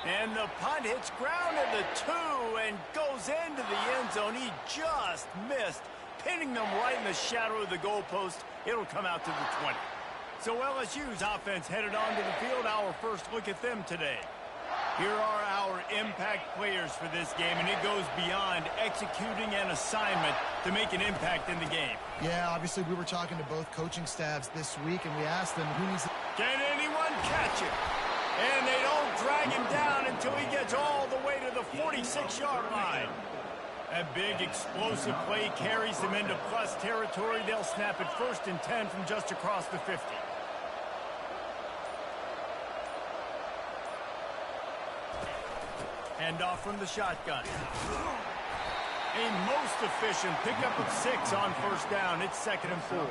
And the punt hits ground at the 2 and goes into the end zone. He just missed, pinning them right in the shadow of the goalpost. It'll come out to the 20. So LSU's offense headed onto the field. Our first look at them today. Here are our impact players for this game, and it goes beyond executing an assignment to make an impact in the game. Yeah, obviously we were talking to both coaching staffs this week, and we asked them who needs to... Can anyone catch it? And they don't drag him down until he gets all the way to the 46-yard line. A big explosive play carries them into plus territory. They'll snap it 1st and 10 from just across the 50. Hand off from the shotgun. A most efficient pickup of 6 on 1st down. It's 2nd and 4.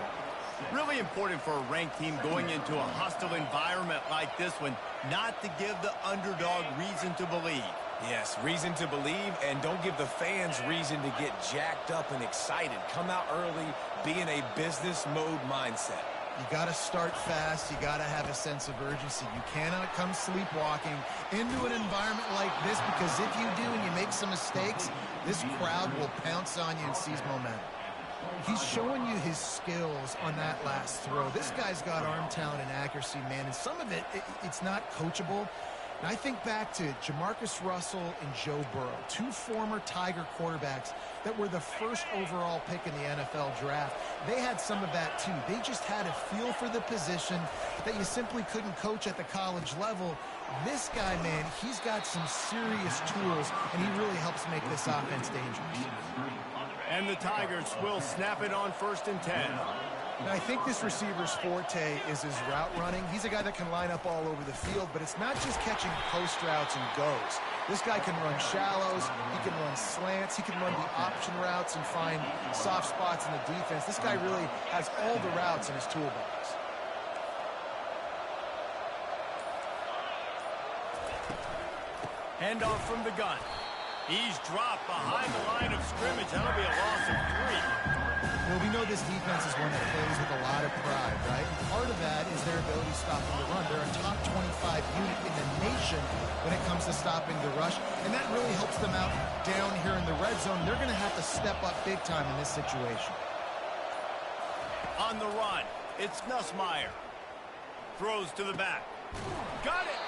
Really important for a ranked team going into a hostile environment like this one, not to give the underdog reason to believe. Yes, reason to believe, and don't give the fans reason to get jacked up and excited. Come out early, be in a business mode mindset. You got to start fast. You got to have a sense of urgency. You cannot come sleepwalking into an environment like this, because if you do and you make some mistakes, this crowd will pounce on you and seize momentum. He's showing you his skills on that last throw. This guy's got arm talent and accuracy, man, and some of it's not coachable. And I think back to Jamarcus Russell and Joe Burrow, 2 former Tiger quarterbacks that were the first overall pick in the NFL draft. They had some of that too. They just had a feel for the position that you simply couldn't coach at the college level. This guy, man, he's got some serious tools, and he really helps make this offense dangerous. And the Tigers will snap it on 1st and 10. Now, I think this receiver's forte is his route running. He's a guy that can line up all over the field, but it's not just catching post routes and goes. This guy can run shallows, he can run slants, he can run the option routes and find soft spots in the defense. This guy really has all the routes in his toolbox. Handoff from the gun. He's dropped behind the line of scrimmage. That'll be a loss of 3. Well, we know this defense is one that plays with a lot of pride, right? And part of that is their ability stopping the run. They're a top 25 unit in the nation when it comes to stopping the rush, and that really helps them out down here in the red zone. They're going to have to step up big time in this situation. On the run, it's Nussmeier. Throws to the back. Got it!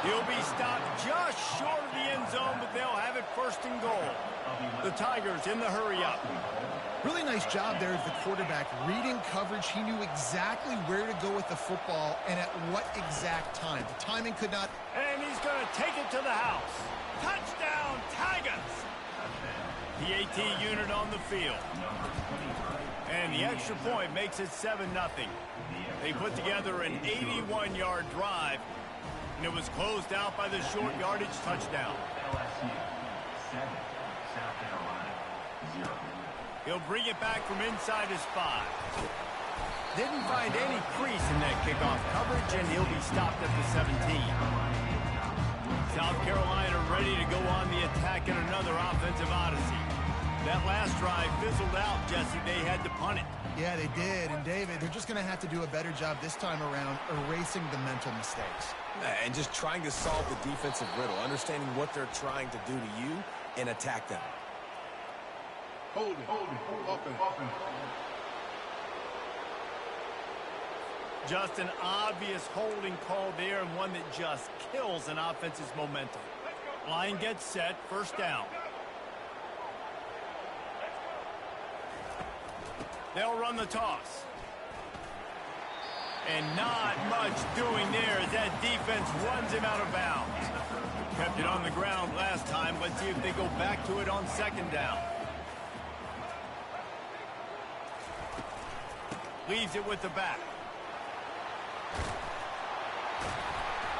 He'll be stopped just short of the end zone, but they'll have it 1st and goal. The Tigers in the hurry-up. Really nice job there of the quarterback. Reading coverage, he knew exactly where to go with the football and at what exact time. The timing could not... And he's going to take it to the house. Touchdown, Tigers! The AT unit on the field. And the extra point makes it 7-0. They put together an 81-yard drive, and it was closed out by the short yardage touchdown. He'll bring it back from inside his 5. Didn't find any crease in that kickoff coverage, and he'll be stopped at the 17. South Carolina ready to go on the attack in another offensive odyssey. That last drive fizzled out, Jesse. They had to punt it. Yeah, they did. And, David, they're just going to have to do a better job this time around erasing the mental mistakes. And just trying to solve the defensive riddle, understanding what they're trying to do to you and attack them. Hold it. Offense. Just an obvious holding call there, and one that just kills an offense's momentum. Line gets set, 1st down. They'll run the toss. And not much doing there as that defense runs him out of bounds. Kept it on the ground last time. Let's see if they go back to it on 2nd down. Leaves it with the back.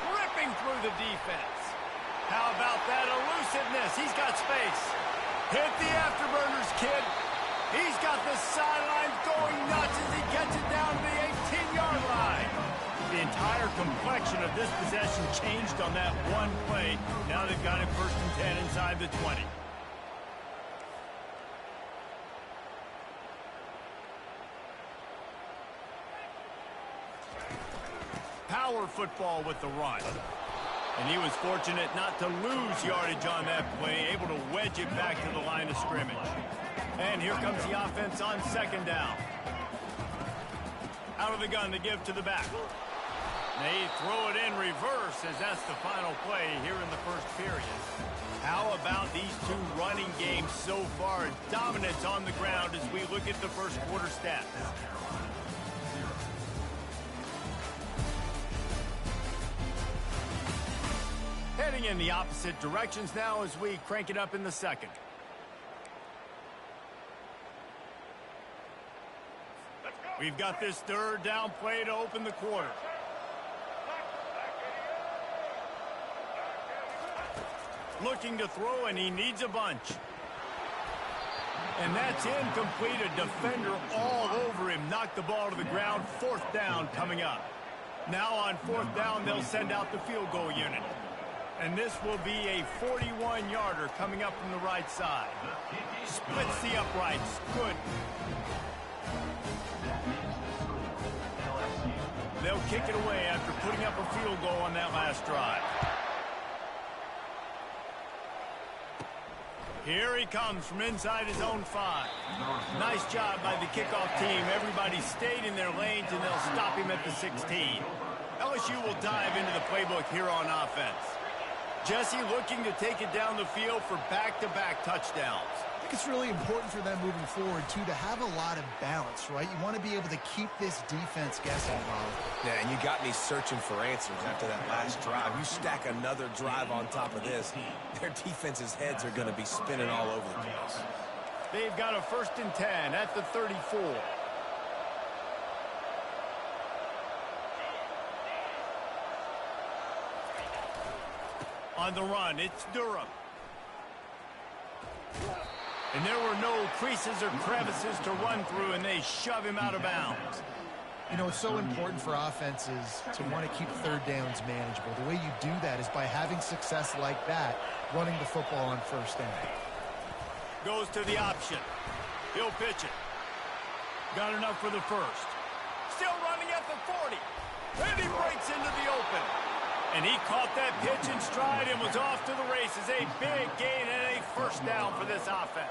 Ripping through the defense. How about that elusiveness? He's got space. Hit the afterburners, kid. He's got the sidelines going nuts as he gets it down to the 18-yard line. The entire complexion of this possession changed on that one play. Now they've got it 1st and 10 inside the 20. Power football with the run. And he was fortunate not to lose yardage on that play, able to wedge it back to the line of scrimmage. And here comes the offense on second down. Out of the gun to give to the back. They throw it in reverse as that's the final play here in the first period. How about these two running games so far? Dominance on the ground as we look at the first quarter stats. Heading in the opposite directions now as we crank it up in the second. We've got this third down play to open the quarter. Looking to throw, and he needs a bunch. And that's incomplete. A defender all over him. Knocked the ball to the ground. Fourth down coming up. Now on fourth down, they'll send out the field goal unit. And this will be a 41-yarder coming up from the right side. Splits the uprights. Good. They'll kick it away after putting up a field goal on that last drive. Here he comes from inside his own 5. Nice job by the kickoff team. Everybody stayed in their lanes, and they'll stop him at the 16. LSU will dive into the playbook here on offense. Jesse looking to take it down the field for back-to-back touchdowns. I think it's really important for them moving forward, too, to have a lot of balance, right? You want to be able to keep this defense guessing, Bob. Yeah, and you got me searching for answers after that last drive. You stack another drive on top of this, their defense's heads are going to be spinning all over the place. They've got a 1st and 10 at the 34. On the run, it's Durham. And there were no creases or crevices to run through, and they shove him out of bounds. You know, it's so important for offenses to want to keep third downs manageable. The way you do that is by having success like that, running the football on first down. Goes to the option. He'll pitch it. Got enough for the first. Still running at the 40. And he breaks into the open. And he caught that pitch in stride and was off to the races. A big gain and a first down for this offense.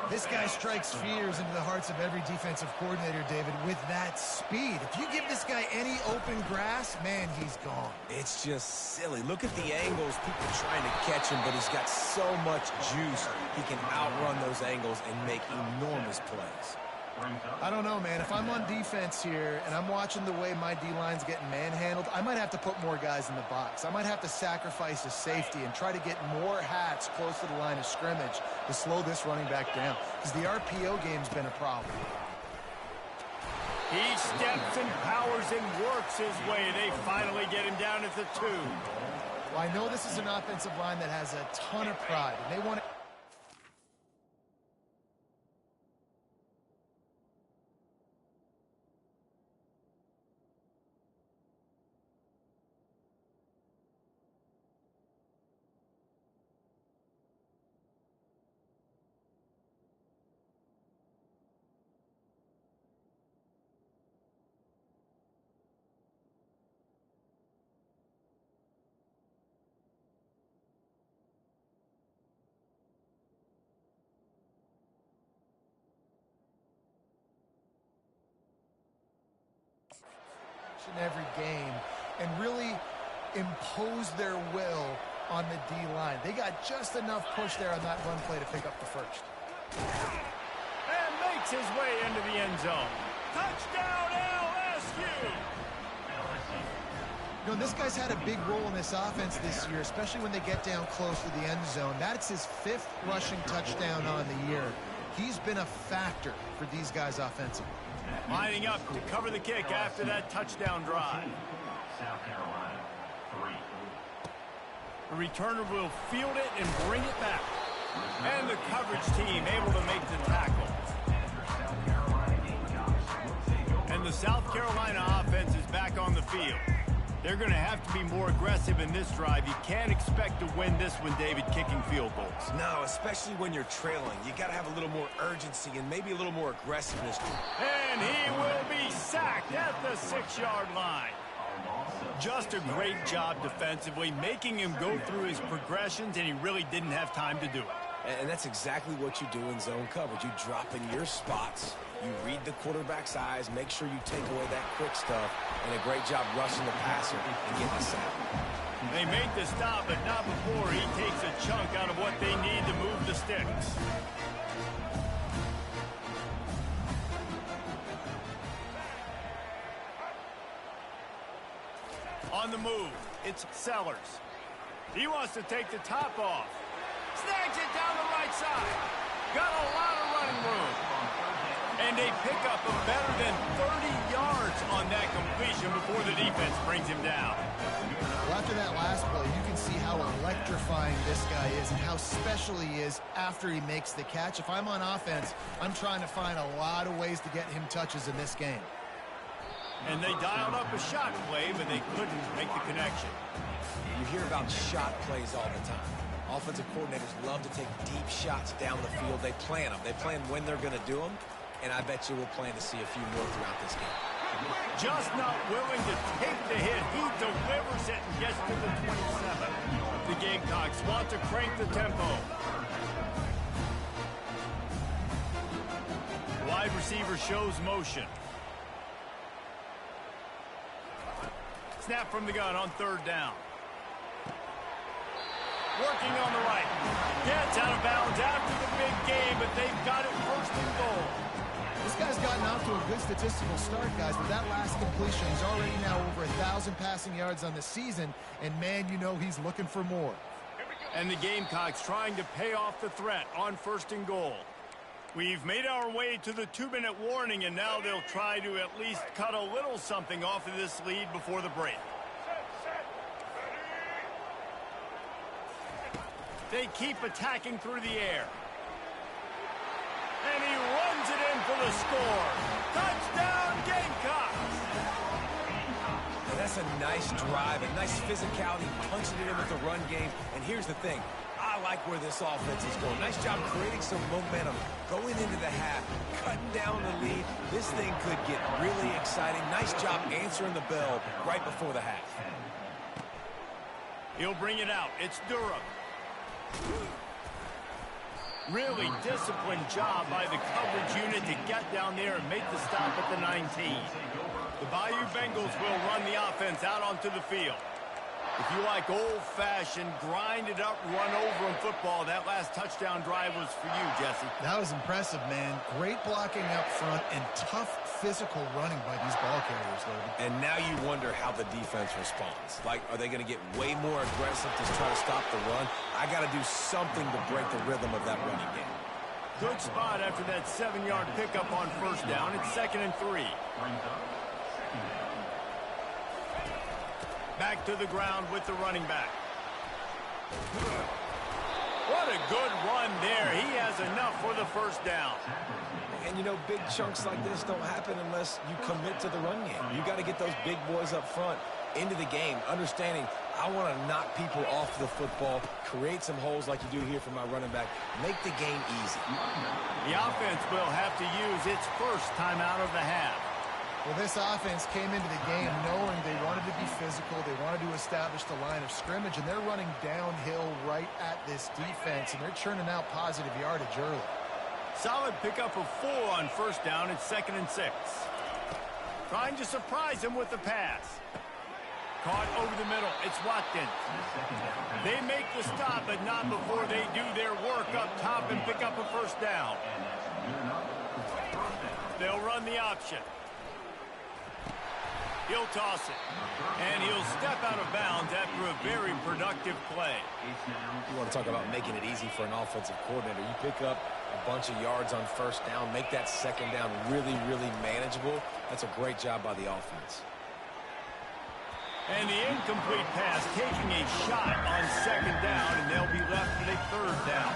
This guy strikes fears into the hearts of every defensive coordinator, David, with that speed. If you give this guy any open grass, man, he's gone. It's just silly. Look at the angles, people trying to catch him, but he's got so much juice. He can outrun those angles and make enormous plays. I don't know, man. If I'm on defense here and I'm watching the way my D-line's getting manhandled, I might have to put more guys in the box. I might have to sacrifice a safety and try to get more hats close to the line of scrimmage to slow this running back down, because the RPO game's been a problem. He steps and powers and works his way. They finally get him down at the 2. Well, I know this is an offensive line that has a ton of pride, and they want to... in every game and really impose their will on the D-line. They got just enough push there on that run play to pick up the first. And makes his way into the end zone. Touchdown, LSU! You know, this guy's had a big role in this offense this year, especially when they get down close to the end zone. That's his 5th rushing touchdown on the year. He's been a factor for these guys offensively. Lining up to cover the kick after that touchdown drive. South Carolina, 3. The returner will field it and bring it back. And the coverage team able to make the tackle. And the South Carolina offense is back on the field. They're going to have to be more aggressive in this drive. You can't expect to win this one, David, kicking field goals. No, especially when you're trailing. You got to have a little more urgency and maybe a little more aggressiveness. And he will be sacked at the 6-yard line. Just a great job defensively, making him go through his progressions, and he really didn't have time to do it. And that's exactly what you do in zone coverage. You drop in your spots, you read the quarterback's eyes, make sure you take away that quick stuff, and a great job rushing the passer and getting the sack. They make the stop, but not before he takes a chunk out of what they need to move the sticks. On the move, it's Sellers. He wants to take the top off. Snags it down the right side. Got a lot of running room. And they pick up a better than 30 yards on that completion before the defense brings him down. Well, after that last play, you can see how electrifying this guy is and how special he is after he makes the catch. If I'm on offense, I'm trying to find a lot of ways to get him touches in this game. And they dialed up a shot play, but they couldn't make the connection. You hear about shot plays all the time. Offensive coordinators love to take deep shots down the field. They plan them. They plan when they're going to do them, and I bet you we'll plan to see a few more throughout this game. Just not willing to take the hit. He delivers it and gets to the 27. The Gamecocks want to crank the tempo. Wide receiver shows motion. Snap from the gun on third down. Working on the right. Gets out of bounds after the big game, but they've got it first and goal. This guy's gotten off to a good statistical start, guys, but that last completion, he's already now over 1,000 passing yards on the season, and man, you know he's looking for more. And the Gamecocks trying to pay off the threat on first and goal. We've made our way to the 2-minute warning, and now they'll try to at least cut a little something off of this lead before the break. They keep attacking through the air. And he runs it in for the score. Touchdown, Gamecocks! And that's a nice drive, a nice physicality, punching it in with the run game. And here's the thing. I like where this offense is going. Nice job creating some momentum, going into the half, cutting down the lead. This thing could get really exciting. Nice job answering the bell right before the half. He'll bring it out. It's Durham. Really disciplined job by the coverage unit to get down there and make the stop at the 19. The Bayou Bengals will run the offense out onto the field. If you like old-fashioned, grinded-up, run-over in football, that last touchdown drive was for you, Jesse. That was impressive, man. Great blocking up front and tough physical running by these ball carriers, Logan. And now you wonder how the defense responds. Like, are they going to get way more aggressive to try to stop the run? I got to do something to break the rhythm of that running game. Good spot after that 7-yard pickup on first down. It's 2nd and 3. Back to the ground with the running back. What a good run there. He has enough for the first down. And, you know, big chunks like this don't happen unless you commit to the run game. You got to get those big boys up front into the game, understanding I want to knock people off the football, create some holes like you do here for my running back, make the game easy. The offense will have to use its first time out of the half. Well, this offense came into the game knowing they wanted to be physical, they wanted to establish the line of scrimmage, and they're running downhill right at this defense, and they're churning out positive yardage early. Solid pickup of 4 on first down. It's 2nd and 6. Trying to surprise him with the pass. Caught over the middle. It's Watkins. They make the stop, but not before they do their work up top and pick up a first down. They'll run the option. He'll toss it. And he'll step out of bounds after a very productive play. You want to talk about making it easy for an offensive coordinator. You pick up a bunch of yards on first down, make that second down really, really manageable. That's a great job by the offense. And the incomplete pass taking a shot on second down, and they'll be left with a third down.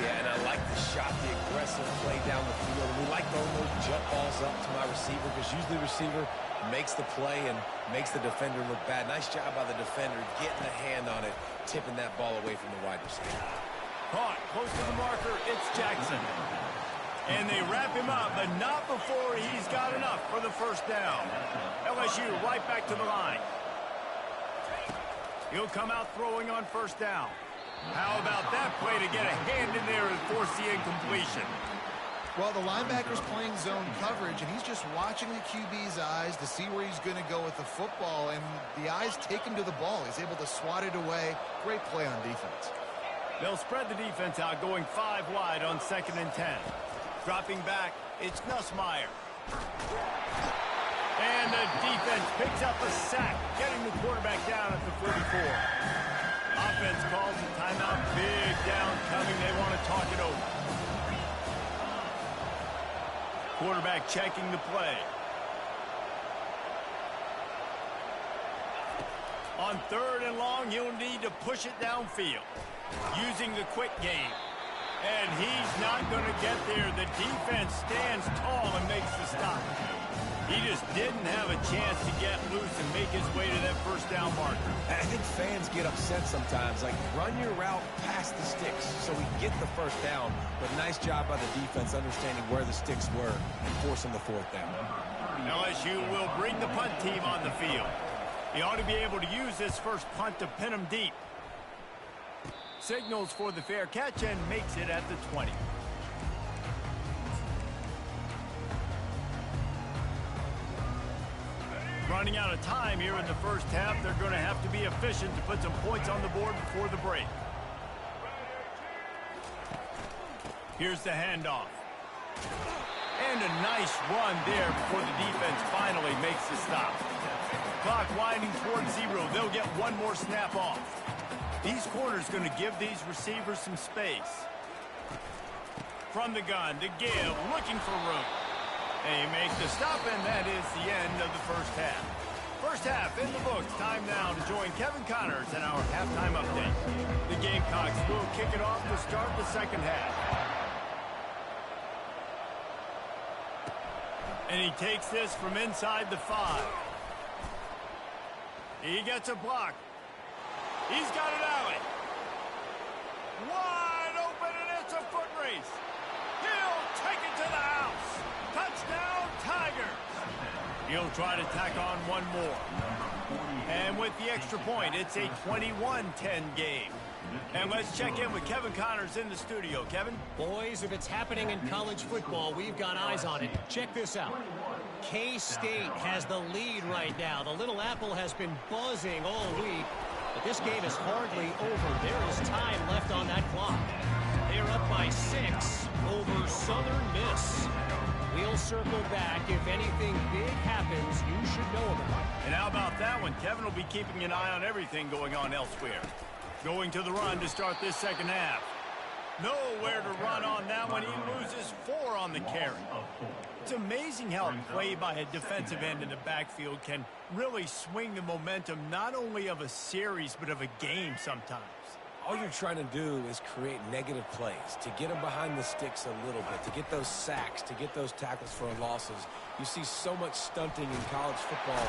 Yeah, and I like the shot, the aggressive play down the field. We like throwing those jet balls up to my receiver because usually the receiver makes the play and makes the defender look bad. Nice job by the defender getting a hand on it, tipping that ball away from the wide receiver. Caught close to the marker. It's Jackson. And they wrap him up, but not before he's got enough for the first down. LSU right back to the line. He'll come out throwing on first down. How about that play to get a hand in there and force the incompletion? Well, the linebacker's playing zone coverage, and he's just watching the QB's eyes to see where he's going to go with the football, and the eyes take him to the ball. He's able to swat it away. Great play on defense. They'll spread the defense out, going 5 wide on 2nd and 10. Dropping back, it's Nussmeier. And the defense picks up a sack, getting the quarterback down at the 44. Offense calls a timeout. Big down coming. They want to talk it over. Quarterback checking the play. On 3rd and long, he'll need to push it downfield, using the quick game. And he's not going to get there. The defense stands tall and makes the stop. He just didn't have a chance to get loose and make his way to that first down marker. I think fans get upset sometimes. Like, run your route past the sticks so we get the first down. But nice job by the defense understanding where the sticks were and forcing the 4th down. LSU will bring the punt team on the field. He ought to be able to use this first punt to pin him deep. Signals for the fair catch and makes it at the 20. Running out of time here in the first half. They're going to have to be efficient to put some points on the board before the break. Here's the handoff. And a nice run there before the defense finally makes the stop. Clock winding towards 0. They'll get one more snap off. These corners going to give these receivers some space. From the gun to give, looking for room. They make the stop, and that is the end of the first half. First half in the books. Time now to join Kevin Connors in our halftime update. The Gamecocks will kick it off to start the second half. And he takes this from inside the 5. He gets a block. He's got an alley. Wide open, and it's a foot race. He'll take it to the house. Touchdown, Tigers. He'll try to tack on one more. And with the extra point, it's a 21-10 game. And let's check in with Kevin Connors in the studio. Kevin? Boys, if it's happening in college football, we've got eyes on it. Check this out. K-State has the lead right now. The Little Apple has been buzzing all week, but this game is hardly over. There is time left on that clock. They're up by 6 over Southern Miss. We'll circle back. If anything big happens, you should know about it. And how about that one? Kevin will be keeping an eye on everything going on elsewhere. Going to the run to start this second half. Nowhere to run on that one. He loses 4 on the carry. It's amazing how a play by a defensive end in the backfield can really swing the momentum not only of a series but of a game sometimes. All you're trying to do is create negative plays, to get them behind the sticks a little bit, to get those sacks, to get those tackles for losses. You see so much stunting in college football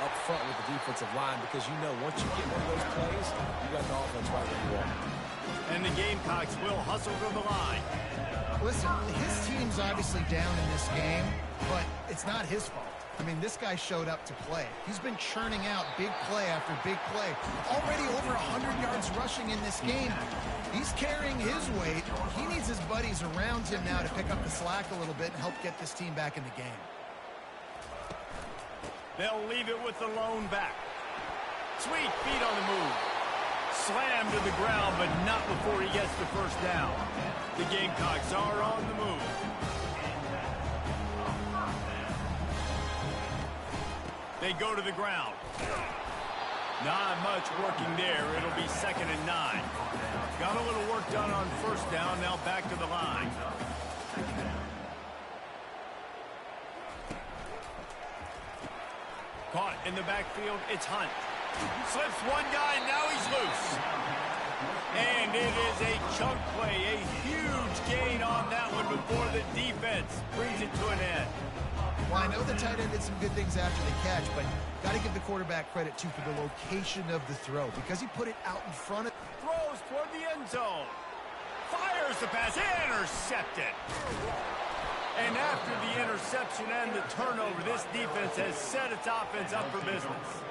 up front with the defensive line because you know once you get one of those plays, you got the offense right where you want. And the Gamecocks will hustle to the line. Listen, his team's obviously down in this game, but it's not his fault. I mean, this guy showed up to play. He's been churning out big play after big play. Already over 100 yards rushing in this game. He's carrying his weight. He needs his buddies around him now to pick up the slack a little bit and help get this team back in the game. They'll leave it with the lone back. Sweet feet on the move. Slam to the ground, but not before he gets the first down. The Gamecocks are on the move. They go to the ground. Not much working there. It'll be 2nd and 9. Got a little work done on first down. Now back to the line. Caught in the backfield. It's Hunt. Slips one guy. Now he's loose. And it is a chunk play. A huge gain on that one before the defense brings it to an end. Well, I know the tight end did some good things after the catch, but got to give the quarterback credit, too, for the location of the throw because he put it out in front of... Throws toward the end zone. Fires the pass. Intercepted. And after the interception and the turnover, this defense has set its offense up for business.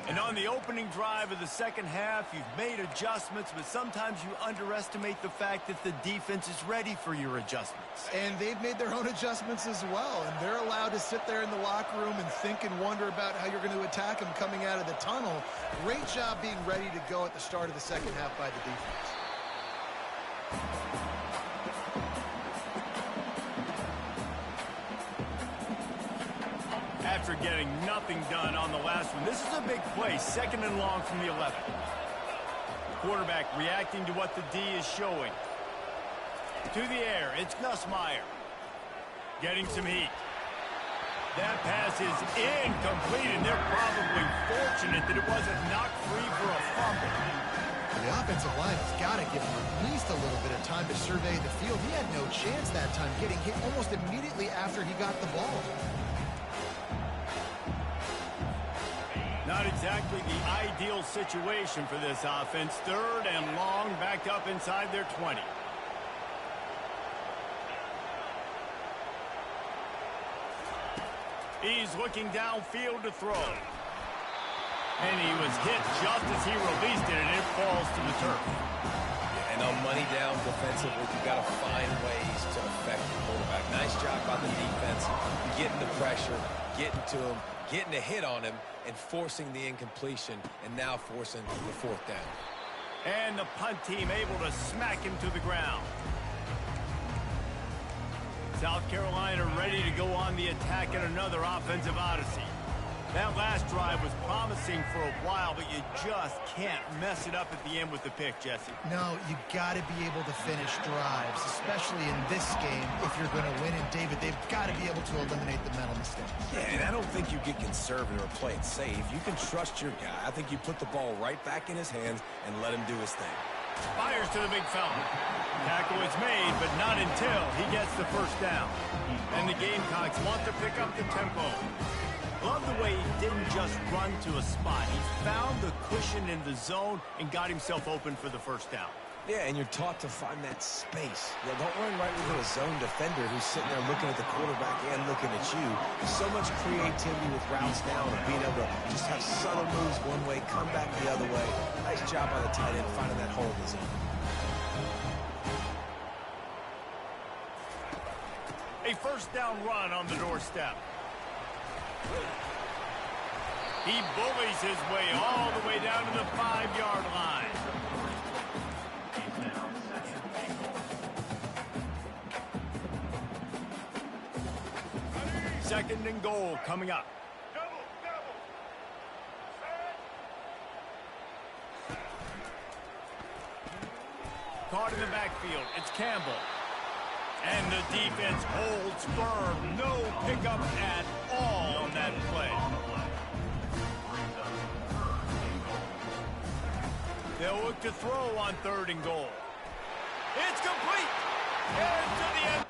And on the opening drive of the second half, you've made adjustments, but sometimes you underestimate the fact that the defense is ready for your adjustments. And they've made their own adjustments as well, and they're allowed to sit there in the locker room and think and wonder about how you're going to attack them coming out of the tunnel. Great job being ready to go at the start of the second half by the defense. After getting nothing done on the last one, this is a big play, 2nd and long from the 11. Quarterback reacting to what the D is showing. To the air, it's Nussmeier. Getting some heat. That pass is incomplete, and they're probably fortunate that it wasn't knocked free for a fumble. The offensive line has got to give him at least a little bit of time to survey the field. He had no chance that time, getting hit almost immediately after he got the ball. Not exactly the ideal situation for this offense. 3rd and long, backed up inside their 20. He's looking downfield to throw. And he was hit just as he released it, and it falls to the turf. Yeah, and on money down defensively, you've got to find ways to affect the quarterback. Nice job by the defense, getting the pressure, getting to him, getting a hit on him, and forcing the incompletion, and now forcing the 4th down. And the punt team able to smack him to the ground. South Carolina ready to go on the attack in another offensive odyssey. That last drive was promising for a while, but you just can't mess it up at the end with the pick, Jesse. No, you got to be able to finish drives, especially in this game. If you're going to win, and David, they've got to be able to eliminate the mental mistakes. Yeah, and I don't think you get conservative or play it safe. You can trust your guy. I think you put the ball right back in his hands and let him do his thing. Fires to the big fella. Tackle is made, but not until he gets the 1st down. And the Gamecocks want to pick up the tempo. Love the way he didn't just run to a spot. He found the cushion in the zone and got himself open for the 1st down. Yeah, and you're taught to find that space. You know, don't run right into a zone defender who's sitting there looking at the quarterback and looking at you. So much creativity with routes down and being able to just have subtle moves one way, come back the other way. Nice job by the tight end finding that hole in the zone. A 1st down run on the doorstep. He bullies his way all the way down to the 5-yard line. Second and goal coming up. Caught in the backfield. It's Campbell. And the defense holds firm. No pickup at all on that play. They'll look to throw on 3rd and goal. It's complete. And to the end.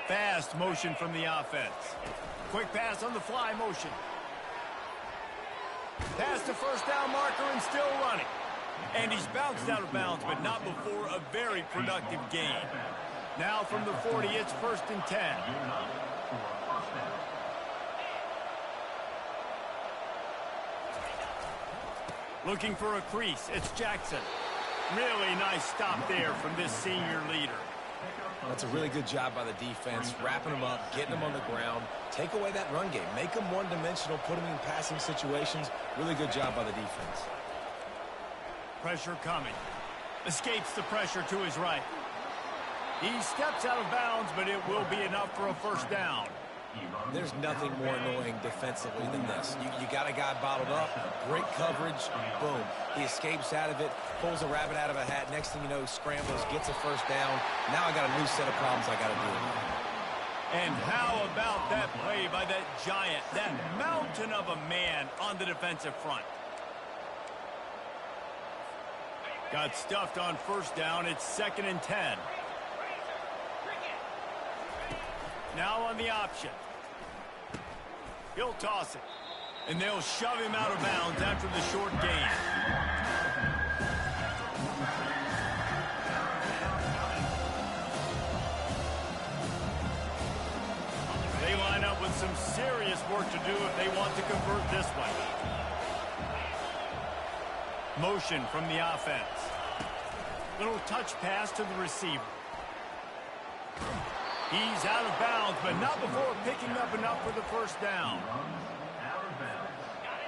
Fast motion from the offense. Quick pass on the fly motion. Pass to 1st down marker and still running. And he's bounced out of bounds, but not before a very productive gain. Now from the 40, it's 1st and 10. Looking for a crease, it's Jackson. Really nice stop there from this senior leader. That's a really good job by the defense, wrapping them up, getting them on the ground. Take away that run game. Make them one-dimensional, put them in passing situations. Really good job by the defense. Pressure coming. Escapes the pressure to his right. He steps out of bounds, but it will be enough for a 1st down. There's nothing more annoying defensively than this. You got a guy bottled up, great coverage, boom. He escapes out of it, pulls a rabbit out of a hat. Next thing you know, he scrambles, gets a 1st down. Now I got a new set of problems I got to deal with. And how about that play by that giant, that mountain of a man on the defensive front? Got stuffed on 1st down. It's 2nd and 10. Now on the option. He'll toss it. And they'll shove him out of bounds after the short gain. They line up with some serious work to do if they want to convert this one. Motion from the offense. Little touch pass to the receiver. He's out of bounds, but not before picking up enough for the first down.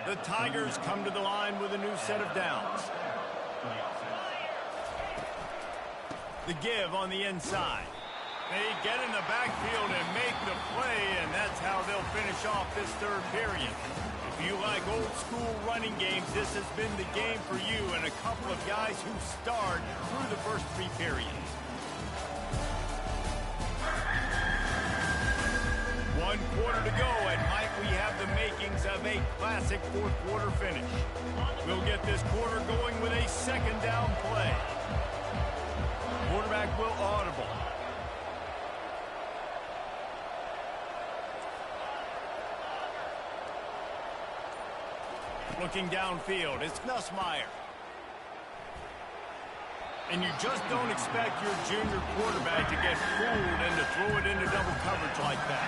The Tigers come to the line with a new set of downs. The give on the inside. They get in the backfield and make the play, and that's how they'll finish off this third period. If you like old-school running games, this has been the game for you and a couple of guys who starred through the first three periods. 1 quarter to go, and might we have the makings of a classic fourth-quarter finish. We'll get this quarter going with a second down play. Quarterback will audible. Looking downfield, it's Nussmeier. And you just don't expect your junior quarterback to get fooled and to throw it into double coverage like that.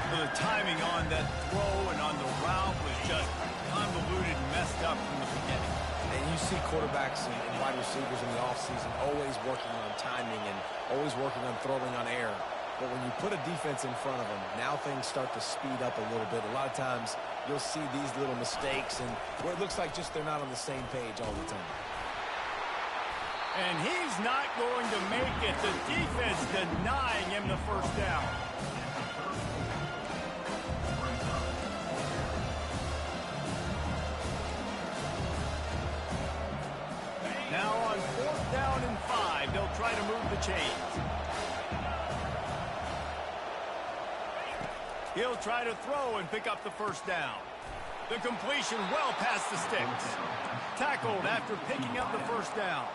So the timing on that throw and on the route was just convoluted and messed up from the beginning. And you see quarterbacks and wide receivers in the offseason always working on timing and always working on throwing on air. But when you put a defense in front of them, now things start to speed up a little bit. A lot of times you'll see these little mistakes and where it looks like just they're not on the same page all the time. And he's not going to make it. The defense denying him the first down. Now on 4th down and 5, they'll try to move the chains. He'll try to throw and pick up the first down. The completion well past the sticks. Tackled after picking up the first down.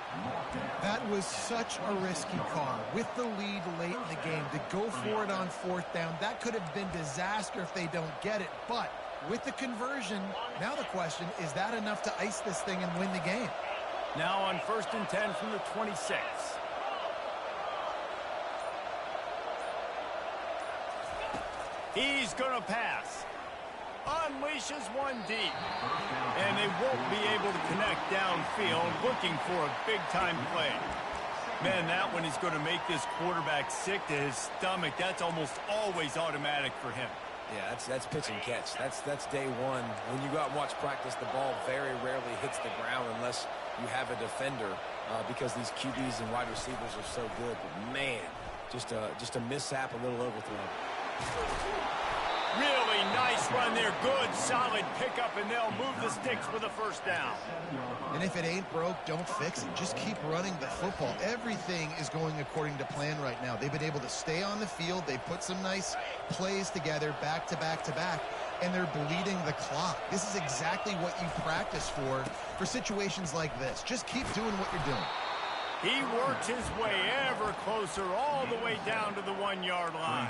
That was such a risky call. With the lead late in the game, to go for it on 4th down, that could have been disaster if they don't get it. But with the conversion, now the question, is that enough to ice this thing and win the game? Now on 1st and 10 from the 26. He's going to pass. Unleashes one deep. And they won't be able to connect downfield, looking for a big-time play. Man, that one is going to make this quarterback sick to his stomach. That's almost always automatic for him. Yeah, that's pitch and catch. That's day one. When you go out and watch practice, the ball very rarely hits the ground unless you have a defender because these QBs and wide receivers are so good. But man, just a mishap, a little overthrow. Really nice run there. Good, solid pickup, and they'll move the sticks for the first down. And if it ain't broke, don't fix it. Just keep running the football. Everything is going according to plan right now. They've been able to stay on the field. They've put some nice plays together back to back to back, and they're bleeding the clock. This is exactly what you practice for situations like this. Just keep doing what you're doing. He works his way ever closer all the way down to the 1-yard line.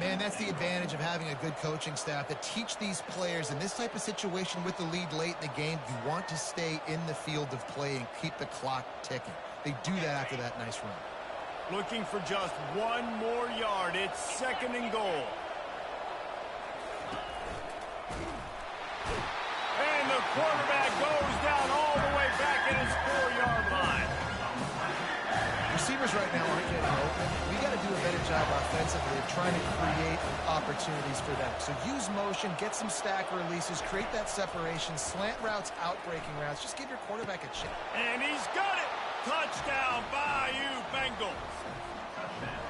Man, that's the advantage of having a good coaching staff that teach these players in this type of situation with the lead late in the game. You want to stay in the field of play and keep the clock ticking. They do that after that nice run. Looking for just one more yard. It's 2nd and goal. And the quarterback goes down all the way back at his 4-yard line. Receivers right now aren't getting open. We got to do a better job offensively of trying to create opportunities for them. So use motion, get some stack releases, create that separation, slant routes, out-breaking routes. Just give your quarterback a chip. And he's got it. Touchdown, Bayou Bengals.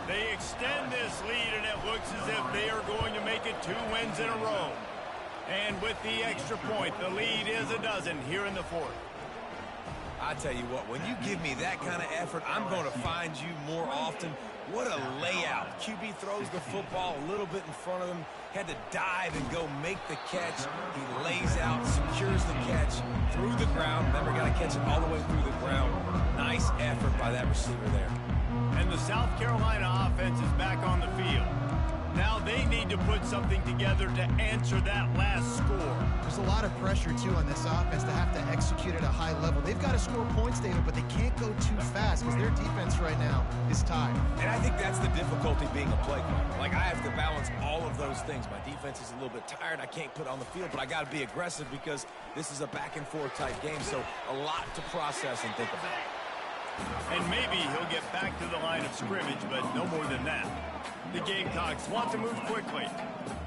They extend this lead, and it looks as if they are going to make it 2 wins in a row. And with the extra point, the lead is a dozen here in the 4th. I tell you what, when you give me that kind of effort, I'm going to find you more often. What a layout. QB throws the football a little bit in front of him, had to dive and go make the catch. He lays out, secures the catch through the ground. Never got to catch it all the way through the ground. Nice effort by that receiver there. And the South Carolina offense is back on the field. Now they need to put something together to answer that last score. There's a lot of pressure, too, on this offense to have to execute at a high level. They've got to score points, David, but they can't go too fast because their defense right now is tired. And I think that's the difficulty being a play caller. Like, I have to balance all of those things. My defense is a little bit tired. I can't put on the field, but I got to be aggressive because this is a back-and-forth type game, so a lot to process and think about. And maybe he'll get back to the line of scrimmage, but no more than that. The Gamecocks want to move quickly.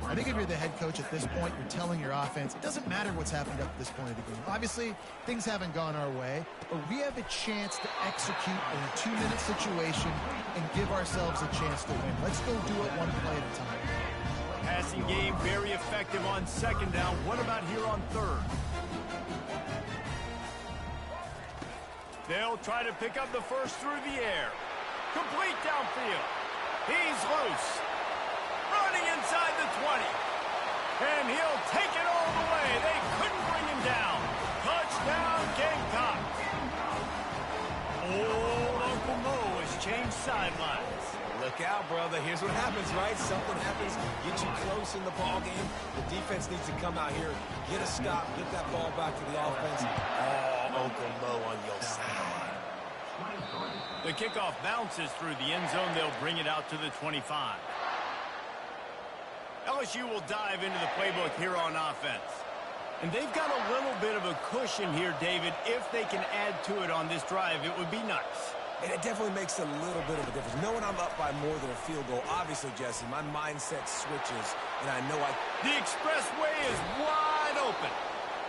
I think if you're the head coach at this point, you're telling your offense, it doesn't matter what's happened up to this point of the game. Obviously, things haven't gone our way, but we have a chance to execute in a 2-minute situation and give ourselves a chance to win. Let's go do it one play at a time. Passing game very effective on second down. What about here on third? They'll try to pick up the first through the air. Complete downfield. He's loose. Running inside the 20. And he'll take it all the way. They couldn't bring him down. Touchdown, Gamecocks. Old Uncle Mo has changed sidelines. Look out, brother. Here's what happens, right? Something happens, get you close in the ball game. The defense needs to come out here, get a stop, get that ball back to the offense. Oh, Uncle Mo on your side. The kickoff bounces through the end zone. They'll bring it out to the 25. LSU will dive into the playbook here on offense. And they've got a little bit of a cushion here, David. If they can add to it on this drive, it would be nice. And it definitely makes a little bit of a difference. Knowing I'm up by more than a field goal, obviously, Jesse, my mindset switches, and I know The expressway is wide open.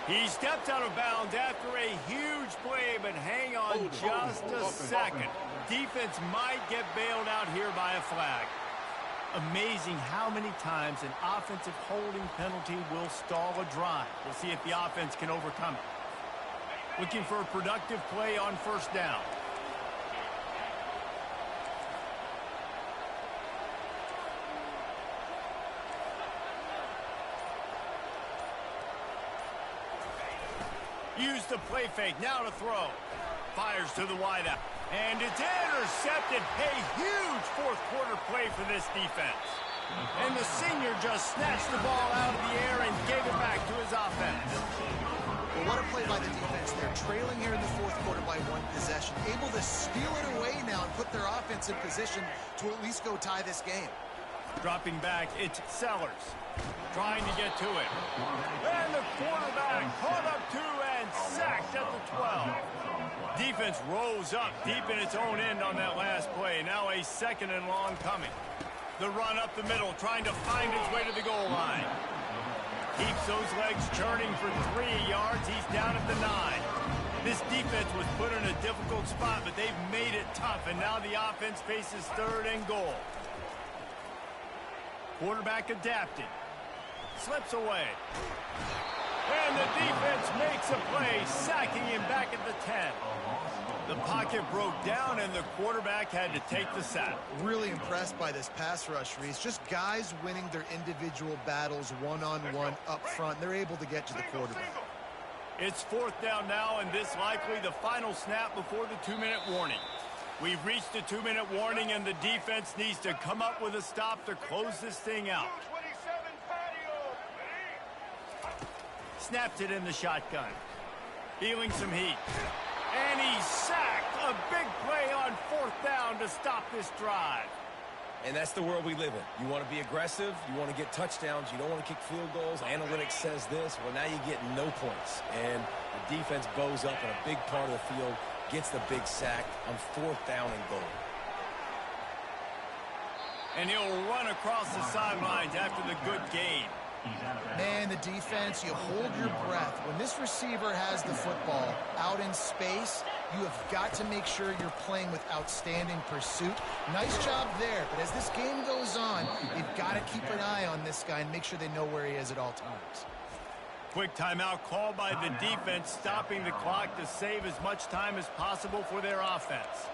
He stepped out of bounds after a huge play, but hang on just a second. Defense might get bailed out here by a flag. Amazing how many times an offensive holding penalty will stall a drive. We'll see if the offense can overcome it. Looking for a productive play on first down. Use the play fake, now to throw. Fires to the wideout. And it's intercepted. A huge fourth quarter play for this defense. And the senior just snatched the ball out of the air and gave it back to his offense. Well, what a play by the defense. They're trailing here in the fourth quarter by one possession. Able to steal it away now and put their offense in position to at least go tie this game. Dropping back, it's Sellers. Trying to get to it. And the quarterback caught up to and sacked at the 12. Defense rose up deep in its own end on that last play. Now a second and long coming. The run up the middle, trying to find its way to the goal line. Keeps those legs churning for 3 yards. He's down at the 9. This defense was put in a difficult spot, but they've made it tough, and now the offense faces third and goal. Quarterback adapted. Slips away. And the defense makes a play, sacking him back at the 10. The pocket broke down, and the quarterback had to take the sack. Really impressed by this pass rush, Reese. Just guys winning their individual battles one-on-one up front. They're able to get to the quarterback. It's fourth down now, and this likely the final snap before the 2-minute warning. We've reached the 2-minute warning, and the defense needs to come up with a stop to close this thing out. Snapped it in the shotgun. Feeling some heat. And he's sacked. A big play on fourth down to stop this drive. And that's the world we live in. You want to be aggressive. You want to get touchdowns. You don't want to kick field goals. Analytics says this. Well, now you get no points. And the defense bows up in a big part of the field, gets the big sack on fourth down and goal. And he'll run across the sidelines after the good gain. Man, the defense, you hold your breath. When this receiver has the football out in space, you have got to make sure you're playing with outstanding pursuit. Nice job there, but as this game goes on, you've got to keep an eye on this guy and make sure they know where he is at all times. Quick timeout called by the defense, stopping the clock to save as much time as possible for their offense.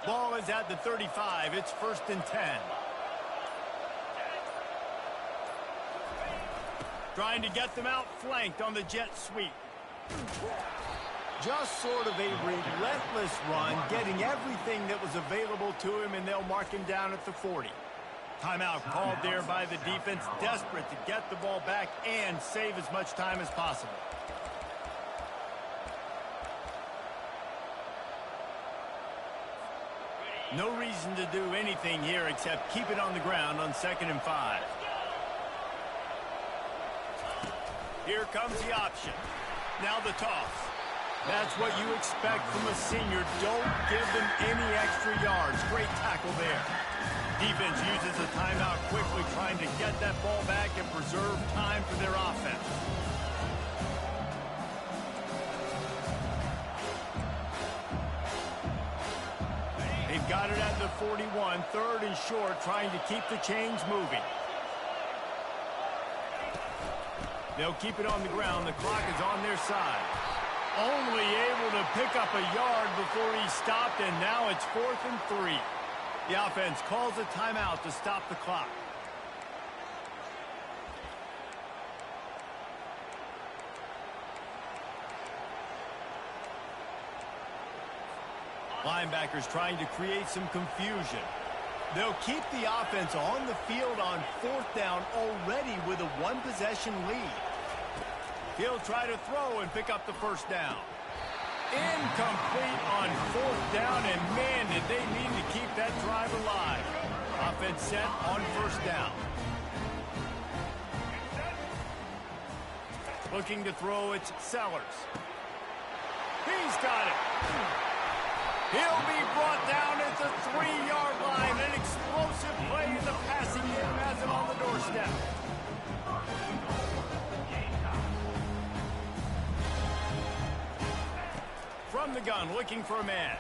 Ball is at the 35. It's 1st and 10. Trying to get them outflanked on the jet sweep. Just sort of a relentless run, getting everything that was available to him, and they'll mark him down at the 40. Timeout called there by the defense, desperate to get the ball back and save as much time as possible. No reason to do anything here except keep it on the ground on 2nd and 5. Here comes the option. Now the toss. That's what you expect from a senior. Don't give them any extra yards. Great tackle there. Defense uses a timeout quickly, trying to get that ball back and preserve time for their offense. They've got it at the 41, 3rd and short, trying to keep the chains moving. They'll keep it on the ground. The clock is on their side. Only able to pick up a yard before he stopped, and now it's 4th and 3. The offense calls a timeout to stop the clock. Linebackers trying to create some confusion. They'll keep the offense on the field on 4th down already with a 1-possession lead. He'll try to throw and pick up the 1st down. Incomplete on 4th down, and man, did they need to keep that drive alive. Offense set on 1st down. Looking to throw, it's Sellers. He's got it. He'll be brought down at the 3-yard line. An explosive play in the passing game has him on the doorstep. From the gun, looking for a man.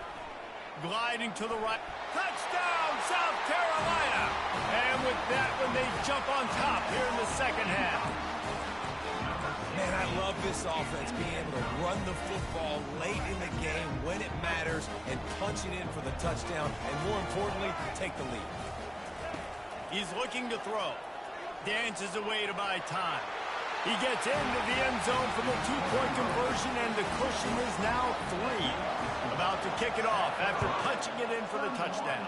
Gliding to the right. Touchdown, South Carolina! And with that one, they jump on top here in the 2nd half. Man, I love this offense, being able to run the football late in the game when it matters and punch it in for the touchdown, and more importantly, take the lead. He's looking to throw. Dances away to buy time. He gets into the end zone from a 2-point conversion, and the cushion is now 3. About to kick it off after punching it in for the touchdown.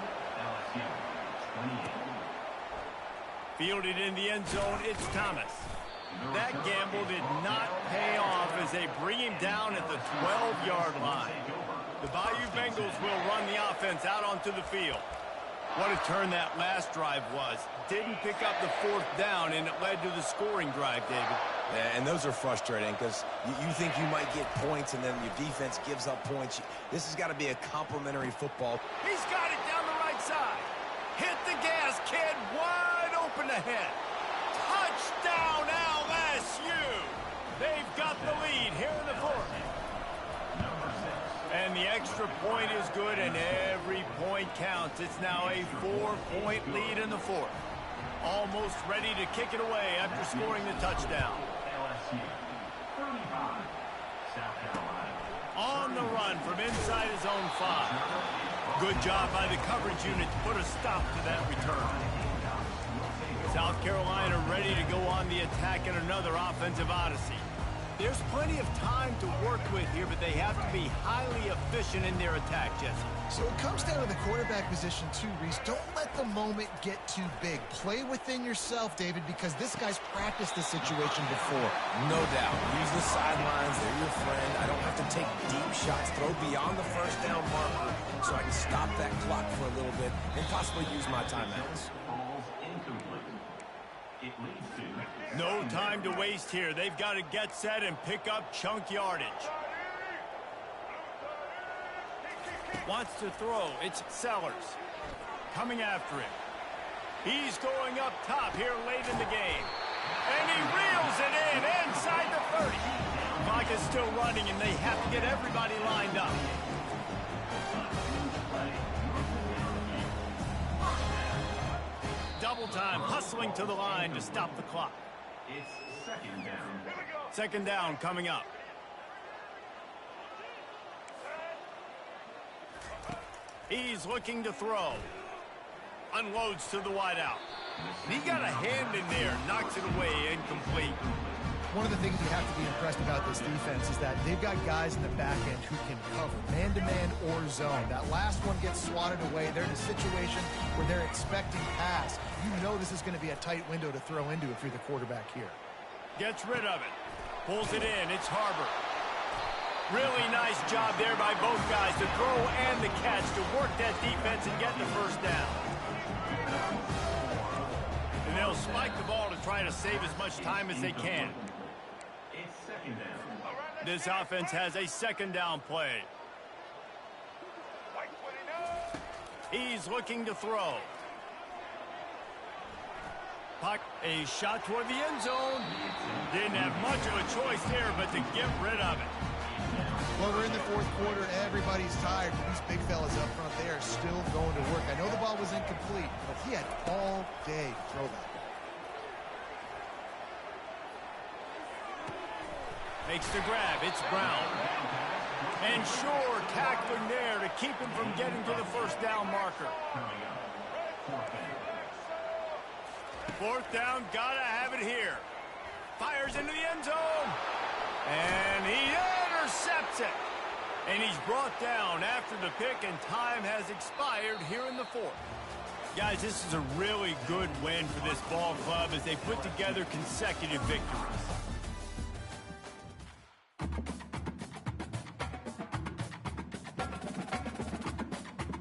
Fielded in the end zone, it's Thomas. That gamble did not pay off as they bring him down at the 12-yard line. The Bayou Bengals will run the offense out onto the field. What a turn that last drive was. Didn't pick up the 4th down, and it led to the scoring drive, David. Yeah, and those are frustrating because you think you might get points, and then your defense gives up points. This has got to be a complimentary football. He's got it down the right side. Hit the gas, kid. Wide open ahead. Touchdown, LSU. They've got the lead here in the 4th. And the extra point is good, and every point counts. It's now a 4-point lead in the 4th. Almost ready to kick it away after scoring the touchdown. On the run from inside his own 5. Good job by the coverage unit to put a stop to that return. South Carolina ready to go on the attack in another offensive odyssey. There's plenty of time to work with here, but they have to be highly efficient in their attack, Jesse. So it comes down to the quarterback position too, Reese. Don't let the moment get too big. Play within yourself, David, because this guy's practiced this situation before. No doubt. Use the sidelines. They're your friend. I don't have to take deep shots. Throw beyond the 1st down marker so I can stop that clock for a little bit and possibly use my timeouts. No time to waste here. They've got to get set and pick up chunk yardage. Wants to throw. It's Sellers. Coming after him. He's going up top here late in the game. And he reels it in inside the 30. Clock is still running, and they have to get everybody lined up. Double time, hustling to the line to stop the clock. It's 2nd down. 2nd down coming up. He's looking to throw. Unloads to the wideout. He got a hand in there, knocks it away, incomplete. One of the things you have to be impressed about this defense is that they've got guys in the back end who can cover man-to-man or zone. That last one gets swatted away. They're in a situation where they're expecting pass. You know this is going to be a tight window to throw into if you're the quarterback here. Gets rid of it. Pulls it in. It's Harbor. Really nice job there by both guys to throw and the catch to work that defense and get the first down. And they'll spike the ball to try to save as much time as they can. It's second down. This offense has a second down play. He's looking to throw. Puck, a shot toward the end zone. Didn't have much of a choice there, but to get rid of it. Well, we're in the fourth quarter. Everybody's tired, but these big fellas up front, they are still going to work. I know the ball was incomplete, but he had all day to throw that. Makes the grab. It's Brown. And sure, tackling there to keep him from getting to the first down marker. Fourth down, gotta have it here. Fires into the end zone. And he intercepts it. And he's brought down after the pick, and time has expired here in the fourth. Guys, this is a really good win for this ball club as they put together consecutive victories.